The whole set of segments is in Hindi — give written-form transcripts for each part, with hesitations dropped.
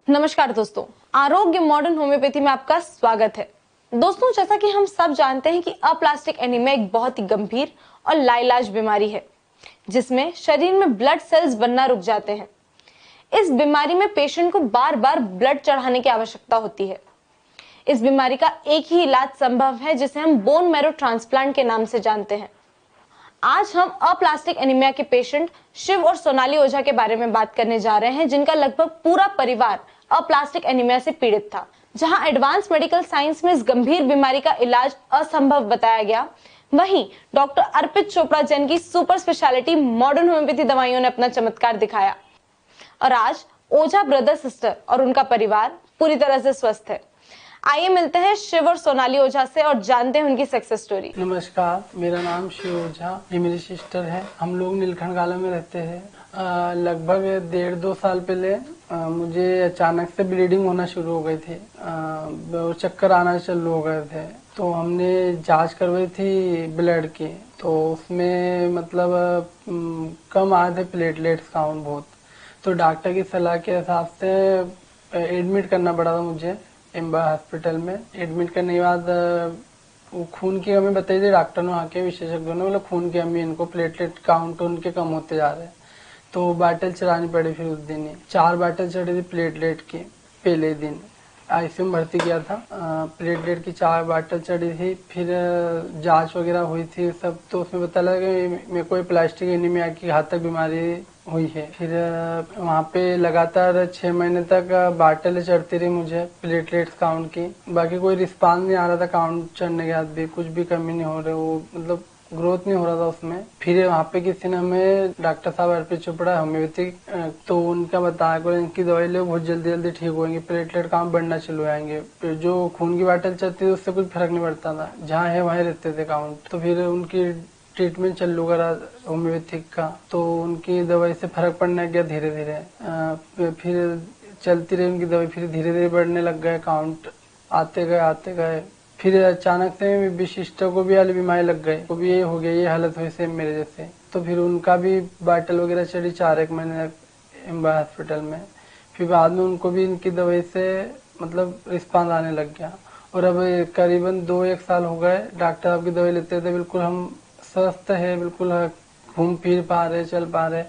नमस्कार दोस्तों, आरोग्य मॉडर्न होम्योपैथी में आपका स्वागत है। दोस्तों, जैसा कि हम सब जानते हैं कि अप्लास्टिक एनीमिया एक बहुत ही गंभीर और लाइलाज बीमारी है जिसमें शरीर में ब्लड सेल्स बनना रुक जाते हैं। इस बीमारी में पेशेंट को बार बार ब्लड चढ़ाने की आवश्यकता होती है। इस बीमारी का एक ही इलाज संभव है जिसे हम बोन मैरो ट्रांसप्लांट के नाम से जानते हैं। आज हम अप्लास्टिक एनीमिया के पेशेंट शिव और सोनाली ओझा के बारे में बात करने जा रहे हैं, जिनका लगभग पूरा परिवार अप्लास्टिक एनीमिया से पीड़ित था। जहां एडवांस मेडिकल साइंस में इस गंभीर बीमारी का इलाज असंभव बताया गया, वहीं डॉक्टर अर्पित चोपड़ा जैन की सुपर स्पेशलिटी मॉडर्न होम्योपैथी दवाइयों ने अपना चमत्कार दिखाया और आज ओझा ब्रदर सिस्टर और उनका परिवार पूरी तरह से स्वस्थ है। आइए मिलते हैं शिव और सोनाली ओझा से और जानते हैं उनकी सक्सेस स्टोरी। नमस्कार, मेरा नाम शिव ओझा, ये मेरी सिस्टर है। हम लोग नीलखंड गाला में रहते हैं। लगभग 1.5-2 साल पहले मुझे अचानक से ब्लीडिंग होना शुरू हो गई थी, चक्कर आना चालू हो गए थे। तो हमने जांच करवाई थी ब्लड की, तो उसमें मतलब कम आए थे प्लेटलेट्स काउंट बहुत। तो डॉक्टर की सलाह के हिसाब से एडमिट करना पड़ा था मुझे एम्बा हॉस्पिटल में। एडमिट करने के बाद वो खून की कमी बताई थी डॉक्टर ने, वहाँ के विशेषज्ञों ने, बोला खून की कमी, इनको प्लेटलेट काउंट उनके कम होते जा रहे हैं। तो बाटल चढ़ानी पड़ी। फिर उस दिन ही 4 बाटल चढ़ी थी प्लेटलेट की। पहले दिन आईसीयू में भर्ती किया था। प्लेटलेट की 4 बाटल चढ़ी थी। फिर जांच वगैरह हुई थी सब, तो उसमें पता लगा कि मेरे को प्लास्टिक एनीमिया की घातक बीमारी हुई है। फिर वहाँ पे लगातार 6 महीने तक बाटल चढ़ती रही मुझे प्लेटलेट्स काउंट की। बाकी कोई रिस्पांस नहीं आ रहा था काउंट चढ़ने के बाद भी, कुछ भी कमी नहीं हो रही, वो मतलब ग्रोथ नहीं हो रहा था उसमें। फिर वहाँ पे किसी ने हमें डॉक्टर साहब अर्पित चोपड़ा होम्योपैथिक, तो उनका बताया कि इनकी दवाई लो, बहुत जल्दी जल्दी ठीक होंगे, प्लेटलेट काउंट बढ़ना चालू आएंगे। फिर जो खून की बाटल चलती थी उससे कुछ फर्क नहीं पड़ता था, जहाँ है वहीं रहते थे काउंट। तो फिर उनकी ट्रीटमेंट चालू करा होम्योपैथिक का, तो उनकी दवाई से फर्क पड़ने लग गया धीरे धीरे। फिर चलती रही उनकी दवाई, फिर धीरे धीरे बढ़ने लग गए काउंट, आते गए। फिर अचानक से विशिष्ट को भी वाली बीमारी लग गई, वो भी ये हो गया, ये हालत हुई सेम मेरे जैसे। तो फिर उनका भी बाटल वगैरह चढ़ी 4-1 महीने तक एम्बा हॉस्पिटल में। फिर बाद में उनको भी इनकी दवाई से मतलब रिस्पांस आने लग गया। और अब करीबन 2-1 साल हो गए डॉक्टर साहब की दवाई लेते थे, बिल्कुल हम स्वस्थ है, बिल्कुल घूम फिर पा रहे, चल पा रहे।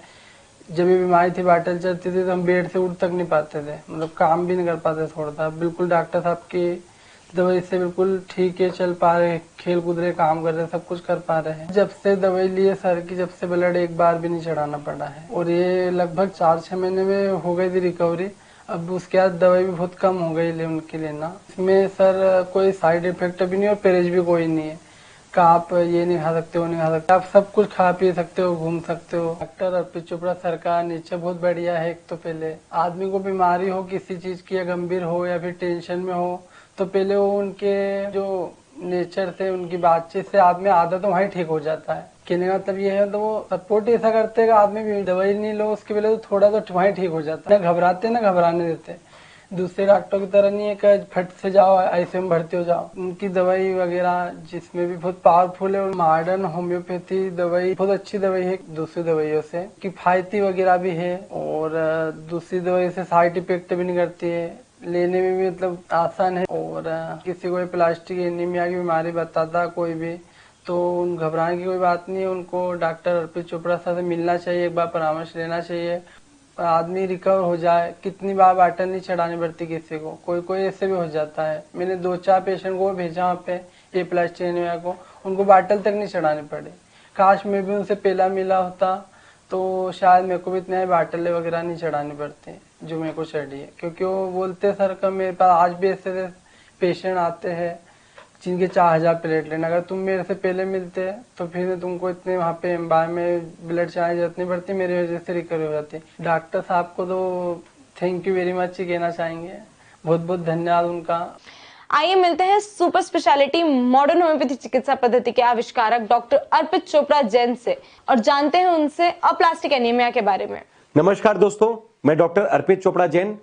जब ये बीमारी थी बाटल चढ़ती थी तो हम बेड से उठ तक नहीं पाते थे, मतलब काम भी नहीं कर पाते थोड़ा सा। बिल्कुल डॉक्टर साहब की दवाई से बिल्कुल ठीक है, चल पा रहे, खेल कूद रहे, काम कर रहे, सब कुछ कर पा रहे हैं। जब से दवाई लिए सर की, जब से ब्लड एक बार भी नहीं चढ़ाना पड़ा है। और ये लगभग 4-6 महीने में हो गई थी रिकवरी। अब उसके बाद दवाई भी बहुत कम हो गई उनकी लेना। इसमें सर कोई साइड इफेक्ट भी नहीं और परहेज भी कोई नहीं है का आप ये नहीं खा सकते, वो नहीं खा सकते, आप सब कुछ खा पी सकते हो, घूम सकते हो। डॉक्टर अर्पित चोपड़ा सर का नीचे बहुत बढ़िया है। एक तो पहले आदमी को बीमारी हो किसी चीज की, या गंभीर हो या फिर टेंशन में हो, तो पहले वो उनके जो नेचर से, उनकी बातचीत से आदमी आदत तो वहीं ठीक हो जाता है। कहने का मतलब ये है, तो वो सपोर्ट ऐसा करते हैं आदमी भी दवाई नहीं लो उसके पहले तो थोड़ा तो वहीं ठीक हो जाता है। ना घबराते ना घबराने देते, दूसरे डॉक्टरों की तरह नहीं है कि फट से जाओ आईसीयू में भर्ती हो जाओ। उनकी दवाई वगैरह जिसमें भी बहुत पावरफुल है। और मॉडर्न होम्योपैथी दवाई बहुत अच्छी दवाई है दूसरी दवाइयों से, किफायती वगैरह भी है, और दूसरी दवाई से साइड इफेक्ट भी नहीं करती है, लेने में भी मतलब आसान है। और किसी को प्लास्टिक एनीमिया की बीमारी बताता कोई भी, तो घबराने की कोई बात नहीं है। उनको डॉक्टर अर्पित चोपड़ा से मिलना चाहिए, एक बार परामर्श लेना चाहिए, आदमी रिकवर हो जाए। कितनी बार बाटल नहीं चढ़ानी पड़ती किसी को, कोई कोई ऐसे भी हो जाता है। मैंने 2-4 पेशेंट को भेजा वहाँ पे ये प्लास्टिक एनीमिया को, उनको बाटल तक नहीं चढ़ानी पड़ी। काश मैं भी उनसे पहला मिला होता तो शायद मेरे को भी इतने बाटल वगैरह नहीं चढ़ानी पड़ती जो मेरे को चढ़ी है। क्योंकि वो बोलते सर का मेरे पास आज भी ऐसे पेशेंट आते हैं जिनके 4000 प्लेटलेट, अगर तुम मेरे से पहले मिलते तो फिर तुमको इतने वहाँ पे एम्बार में ब्लड चढ़ाने की जरूरत नहीं पड़ती, मेरी वजह से रिकवरी हो जाती। डॉक्टर साहब को तो थैंक यू वेरी मच ही कहना चाहेंगे, बहुत बहुत धन्यवाद उनका। आइए मिलते हैं सुपर स्पेशलिटी मॉडर्न होम्योपैथी चिकित्सा पद्धति के आविष्कारक डॉक्टर अर्पित चोपड़ा जैन से और जानते हैं उनसे अप्लास्टिक एनीमिया के बारे में। नमस्कार दोस्तों, मैं doctor Arpit Chopra Jain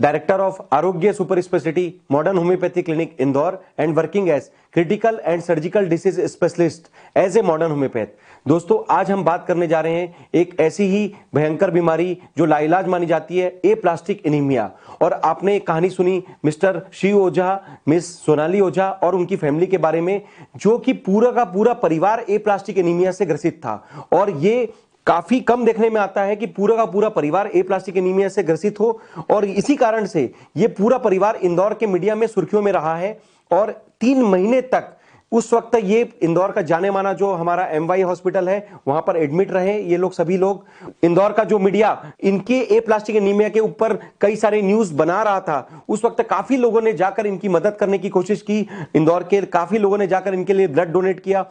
Director of Arogya Super Specialty Modern Homeopathy Clinic Indore and working as critical and surgical disease specialist as a modern homeopath। दोस्तों आज हम बात करने जा रहे हैं एक ऐसी ही भयंकर बीमारी जो लाइलाज मानी जाती है, एप्लास्टिक एनीमिया। और आपने एक कहानी सुनी मिस्टर शिव ओझा, मिस सोनाली ओझा और उनकी फैमिली के बारे में, जो कि पूरा का पूरा परिवार एप्लास्टिक एनीमिया से ग्रसित था। और ये काफी कम देखने में आता है कि पूरा का पूरा परिवार एप्लास्टिक एनीमिया से ग्रसित हो, और इसी कारण से ये पूरा परिवार इंदौर के मीडिया में सुर्खियों में रहा है। और 3 महीने तक उस वक्त ये इंदौर का जाने माना जो हमारा MY हॉस्पिटल है वहां पर एडमिट रहे ये लोग, सभी लोग। इंदौर का जो मीडिया इनके एप्लास्टिक एनीमिया के ऊपर कई सारे न्यूज बना रहा था, उस वक्त काफी लोगों ने जाकर इनकी मदद करने की कोशिश की। इंदौर के काफी लोगों ने जाकर इनके लिए ब्लड डोनेट किया,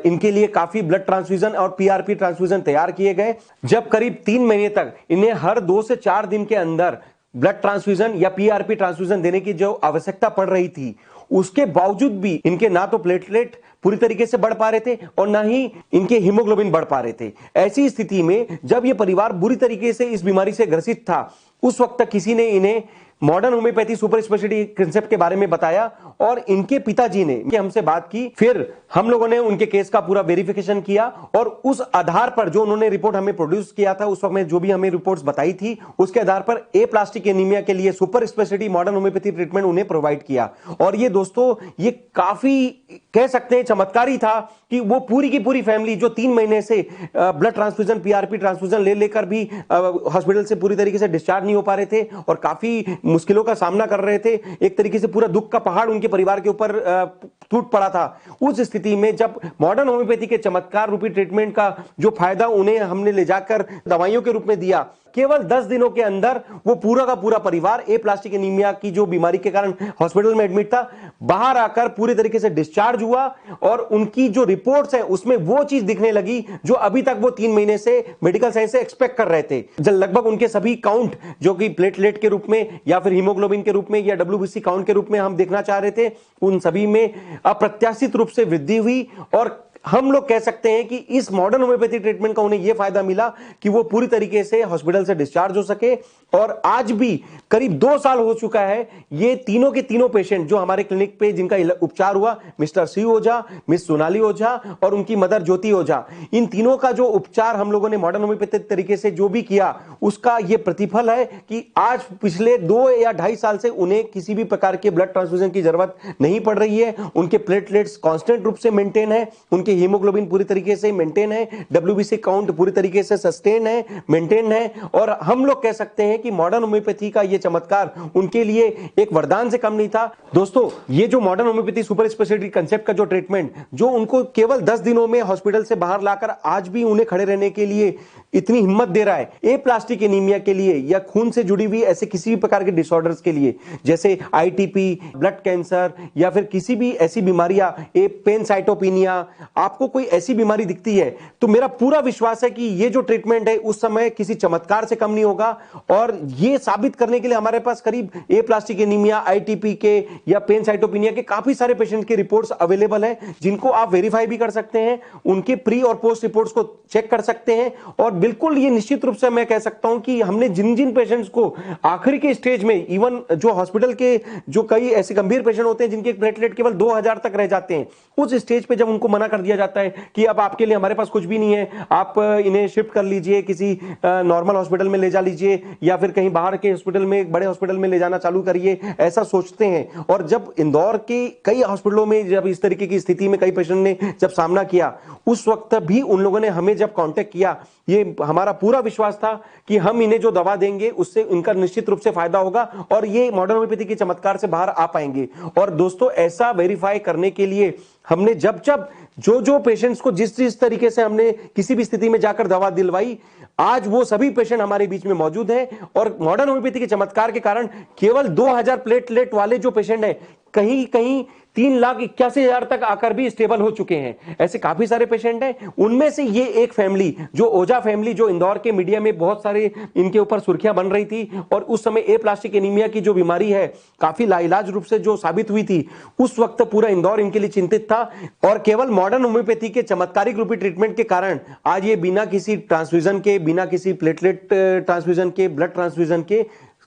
इनके लिए काफी ब्लड ट्रांसफ्यूजन और PRP ट्रांसफ्यूजन तैयार किए गए। जब करीब 3 महीने तक इन्हें हर 2 से 4 दिन के अंदर ब्लड ट्रांसफ्यूजन या PRP ट्रांसफ्यूजन देने की जो आवश्यकता पड़ रही थी, उसके बावजूद भी इनके ना तो प्लेटलेट पूरी तरीके से बढ़ पा रहे थे और ना ही इनके हीमोग्लोबिन बढ़ पा रहे थे। ऐसी स्थिति में जब ये परिवार बुरी तरीके से इस बीमारी से ग्रसित था, उस वक्त तक किसी ने इन्हें modern homeopathy super speciality concept के बारे में बताया और इनके पिताजी ने हमसे बात की। फिर हम लोगों ने उनके केस का पूरा वेरिफिकेशन किया और उस आधार पर जो उन्होंने रिपोर्ट हमें प्रोड्यूस किया था, उस वक्त में जो भी हमें रिपोर्ट्स बताई थी, उसके आधार पर एप्लास्टिक एनीमिया के लिए super speciality modern homeopathy treatment उन्हें प्रोवाइड किया। और ये दोस्तों ये काफी कह सकते हैं चमत्कारी था कि वो पूरी की पूरी फैमिली जो 3 महीने से ब्लड ट्रांसफ्यूजन PRP ट्रांसफ्यूजन ले लेकर भी हॉस्पिटल से पूरी तरीके से डिस्चार्ज नहीं हो पा रहे थे और काफी मुश्किलों का सामना कर रहे थे। एक तरीके से पूरा दुख का पहाड़ उनके परिवार के ऊपर टूट पड़ा था। उस स्थिति में जब मॉडर्न होम्योपैथी के चमत्कार रूपी ट्रीटमेंट का जो फायदा उन्हें हमने ले जाकर दवाइयों के रूप में दिया, केवल 10 दिनों के अंदर वो पूरा का पूरा परिवार एप्लास्टिक एनीमिया की जो बीमारी के कारण हॉस्पिटल में एडमिट था, बाहर आकर पूरी तरीके से डिस्चार्ज हुआ। और उनकी जो रिपोर्ट्स हैं उसमें वो चीज दिखने लगी जो अभी तक वो 3 महीने से मेडिकल साइंस से एक्सपेक्ट कर रहे थे। जब लगभग उनके सभी काउंट जो कि प्लेटलेट के रूप में या फिर हीमोग्लोबिन के रूप में या WBC काउंट के रूप में हम देखना चाह रहे थे, उन सभी में अप्रत्याशित रूप से वृद्धि हुई। और हम लोग कह सकते हैं कि इस मॉडर्न होम्योपैथी ट्रीटमेंट का उन्हें यह फायदा मिला कि वो पूरी तरीके से हॉस्पिटल से डिस्चार्ज हो सके। और आज भी करीब 2 साल हो चुका है, ये तीनों के तीनों पेशेंट जो हमारे क्लिनिक पे जिनका उपचार हुआ, मिस्टर शिव ओझा, मिस सोनाली ओझा और उनकी मदर ज्योति ओझा, इन तीनों का जो उपचार हम लोगों ने मॉडर्न होम्योपैथी तरीके से जो भी किया, उसका यह प्रतिफल है कि आज पिछले 2 या 2.5 साल से उन्हें किसी भी प्रकार के ब्लड ट्रांसफ्यूजन की जरूरत नहीं पड़ रही है। उनके प्लेटलेट्स कांस्टेंट रूप से मेंटेन है, उनके हीमोग्लोबिन पूरी तरीके से मेंटेन है, WBC काउंट पूरी तरीके से सस्टेन है, मेंटेन है। और हम लोग कह सकते हैं कि मॉडर्न होम्योपैथी का ये चमत्कार उनके लिए एक वरदान से कम नहीं था। दोस्तों ये जो modern homeopathy super speciality concept का जो ट्रीटमेंट जो उनको केवल 10 दिनों में हॉस्पिटल से बाहर लाकर आज भी उन्हें खड़े रहने के लिए इतनी हिम्मत दे रहा है, एप्लास्टिक एनीमिया के लिए या खून से जुड़ी हुई ऐसे किसी भी प्रकार के डिसऑर्डर्स के लिए, जैसे ITP, ब्लड कैंसर या फिर किसी भी ऐसी बीमारियां, पेनसाइटोपिनिया, आपको कोई ऐसी बीमारी दिखती है तो मेरा पूरा विश्वास है कि ये जो ट्रीटमेंट है उस समय किसी चमत्कार से कम नहीं होगा। और ये साबित करने के लिए हमारे पास करीब एप्लास्टिक एनीमिया, ITP के या पेनसाइटोपिनिया के काफी सारे पेशेंट की रिपोर्ट्स अवेलेबल है, जिनको आप वेरीफाई भी कर सकते हैं, उनके प्री और पोस्ट रिपोर्ट्स को चेक कर सकते हैं। और बिल्कुल ये निश्चित रूप से मैं कह सकता हूं कि हमने जिन जिन पेशेंट्स को आखिरी के स्टेज में, इवन जो हॉस्पिटल के जो कई ऐसे गंभीर पेशेंट होते हैं जिनके प्लेटलेट केवल 2000 तक रह जाते हैं, उस स्टेज पे जब उनको मना कर दिया जाता है कि अब आपके लिए हमारे पास कुछ भी नहीं है, आप इन्हें शिफ्ट कर लीजिए, किसी नॉर्मल हॉस्पिटल में ले जा लीजिए या फिर कहीं बाहर के हॉस्पिटल में, बड़े हॉस्पिटल में ले जाना चालू करिए, ऐसा सोचते हैं। और जब इंदौर के कई हॉस्पिटलों में जब इस तरीके की स्थिति में कई पेशेंट ने जब सामना किया, उस वक्त भी उन लोगों ने हमें जब कांटेक्ट किया, ये हमारा पूरा विश्वास था कि हम इन्हें जो दवा देंगे उससे इनका निश्चित रूप से फायदा होगा और ये मॉडर्न होम्योपैथी के चमत्कार से बाहर आ पाएंगे। और दोस्तों ऐसा वेरीफाई करने के लिए हमने जब जो पेशेंट्स को जिस तरीके से हमने किसी भी स्थिति में जाकर दवा दिलवाई, आज वो सभी पेशेंट हमारे बीच में मौजूद हैं। और मॉडर्न होम्योपैथी के चमत्कार के कारण केवल 2000 प्लेटलेट वाले जो पेशेंट हैं, कहीं कहीं 3,81,000 तक आकर भी स्टेबल हो चुके हैं। ऐसे काफी सारे पेशेंट हैं। उनमें से ये एक फैमिली जो ओझा फैमिली, जो इंदौर के मीडिया में बहुत सारे इनके ऊपर सुर्खियां बन रही थी और उस समय एप्लास्टिक एनीमिया की जो बीमारी है काफी लाइलाज रूप से जो साबित हुई थी, उस वक्त पूरा इंदौर इनके लिए चिंतित था। और केवल मॉडर्न होम्योपैथी के चमत्कारिक रूपी ट्रीटमेंट के कारण आज ये बिना किसी ट्रांसफ्यूजन के, बिना किसी प्लेटलेट ट्रांसफ्यूजन के, ब्लड ट्रांसफ्यूजन के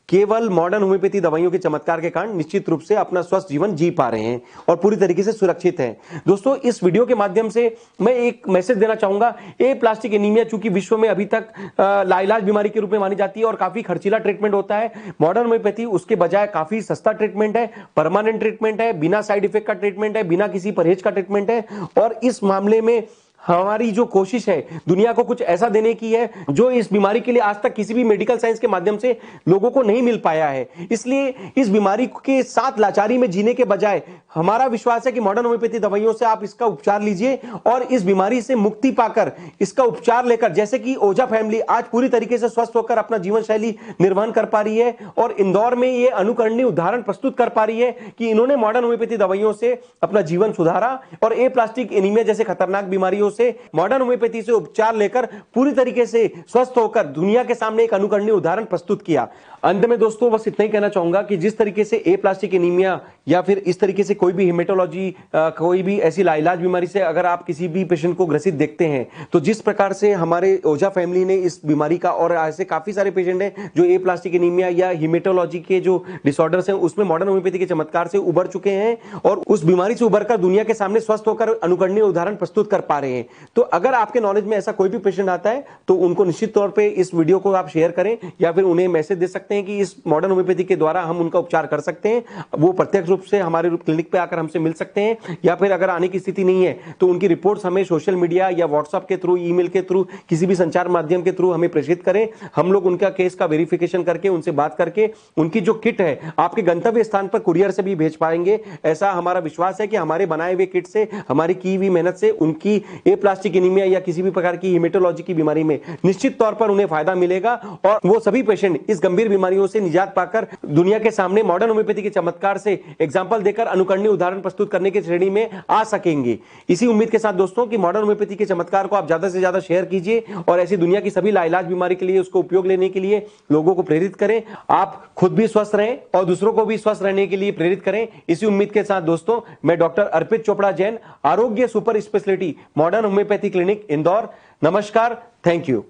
केवल मॉडर्न होम्योपैथी दवाइयों के चमत्कार के कारण निश्चित रूप से अपना स्वस्थ जीवन जी पा रहे हैं और पूरी तरीके से सुरक्षित हैं। दोस्तों, इस वीडियो के माध्यम से मैं एक मैसेज देना चाहूंगा। एप्लास्टिक एनीमिया चूंकि विश्व में अभी तक लाइलाज बीमारी के रूप में मानी जाती है और काफी खर्चीला ट्रीटमेंट होता है, मॉडर्न होम्योपैथी उसके बजाय काफी सस्ता ट्रीटमेंट है, परमानेंट ट्रीटमेंट है, बिना साइड इफेक्ट का ट्रीटमेंट है, बिना किसी परहेज का ट्रीटमेंट है। और इस मामले में हमारी जो कोशिश है दुनिया को कुछ ऐसा देने की है जो इस बीमारी के लिए आज तक किसी भी मेडिकल साइंस के माध्यम से लोगों को नहीं मिल पाया है। इसलिए इस बीमारी के साथ लाचारी में जीने के बजाय हमारा विश्वास है कि मॉडर्न होम्योपैथी दवाइयों से आप इसका उपचार लीजिए और इस बीमारी से मुक्ति पाकर इसका उपचार लेकर, जैसे कि ओझा फैमिली आज पूरी तरीके से स्वस्थ होकर अपना जीवन शैली निर्वहन कर पा रही है और इंदौर में ये अनुकरणीय उदाहरण प्रस्तुत कर पा रही है कि इन्होंने मॉडर्न होम्योपैथी दवाइयों से अपना जीवन सुधारा और एप्लास्टिक एनीमिया जैसे खतरनाक बीमारियों से मॉडर्न होम्योपैथी से उपचार लेकर पूरी तरीके से स्वस्थ होकर दुनिया के सामने एक अनुकरणीय उदाहरण प्रस्तुत किया। अंत में दोस्तों बस इतना ही कहना चाहूंगा कि जिस तरीके से एप्लास्टिक एनीमिया या फिर इस तरीके से कोई भी हेमेटोलॉजी कोई भी ऐसी लाइलाज बीमारी से अगर आप किसी भी पेशेंट को ग्रसित देखते हैं, तो जिस प्रकार से हमारे ओझा फैमिली ने इस बीमारी का, और ऐसे काफी सारे पेशेंट हैं जो एप्लास्टिक एनीमिया या हेमेटोलॉजी के जो डिसऑर्डर्स हैं उसमें मॉडर्न होम्योपैथी के चमत्कार से उबर चुके हैं और उस बीमारी से उबरकर दुनिया के सामने स्वस्थ होकर अनुकरणीय उदाहरण प्रस्तुत कर पा रहे हैं। तो अगर आपके नॉलेज में ऐसा कोई भी पेशेंट आता है तो उनको निश्चित तौर पे इस वीडियो को आप शेयर करें या फिर उन्हें मैसेज दे सकते हैं कि इस मॉडर्न होम्योपैथी के द्वारा हम उनका उपचार कर सकते हैं। वो प्रत्यक्ष रूप से हमारे क्लिनिक पे आकर हमसे मिल सकते हैं या फिर अगर आने की स्थिति नहीं है तो उनकी रिपोर्ट्स हमें सोशल मीडिया या व्हाट्सएप के थ्रू, ईमेल के थ्रू, किसी भी संचार माध्यम के थ्रू हमें प्रेषित करें। हम लोग उनका केस का वेरिफिकेशन करके उनसे बात करके उनकी जो किट है आपके गंतव्य स्थान पर कुरियर से भी भेज पाएंगे। ऐसा हमारा विश्वास है कि हमारे बनाए हुए किट से, हमारी की हुई मेहनत से उनकी एप्लास्टिक एनीमिया या किसी भी प्रकार की हेमेटोलॉजी की बीमारी में निश्चित तौर पर उन्हें फायदा मिलेगा और वो सभी पेशेंट इस गंभीर बीमारियों से निजात पाकर दुनिया के सामने मॉडर्न होम्योपैथी के चमत्कार से एग्जाम्पल देकर अनुकरणीय उदाहरण प्रस्तुत करने की श्रेणी में आ सकेंगे। इसी उम्मीद के साथ दोस्तों कि मॉडर्न होम्योपैथी के चमत्कार को आप ज्यादा से ज्यादा शेयर कीजिए और ऐसी दुनिया की सभी लाइलाज बीमारी के लिए उसको उपयोग लेने के लिए लोगों को प्रेरित करें। आप खुद भी स्वस्थ रहें और दूसरों को भी स्वस्थ रहने के लिए प्रेरित करें। इसी उम्मीद के साथ दोस्तों मैं डॉक्टर अर्पित चोपड़ा जैन, आरोग्य super speciality modern homeopathy clinic Indore. नमस्कार, थैंक यू।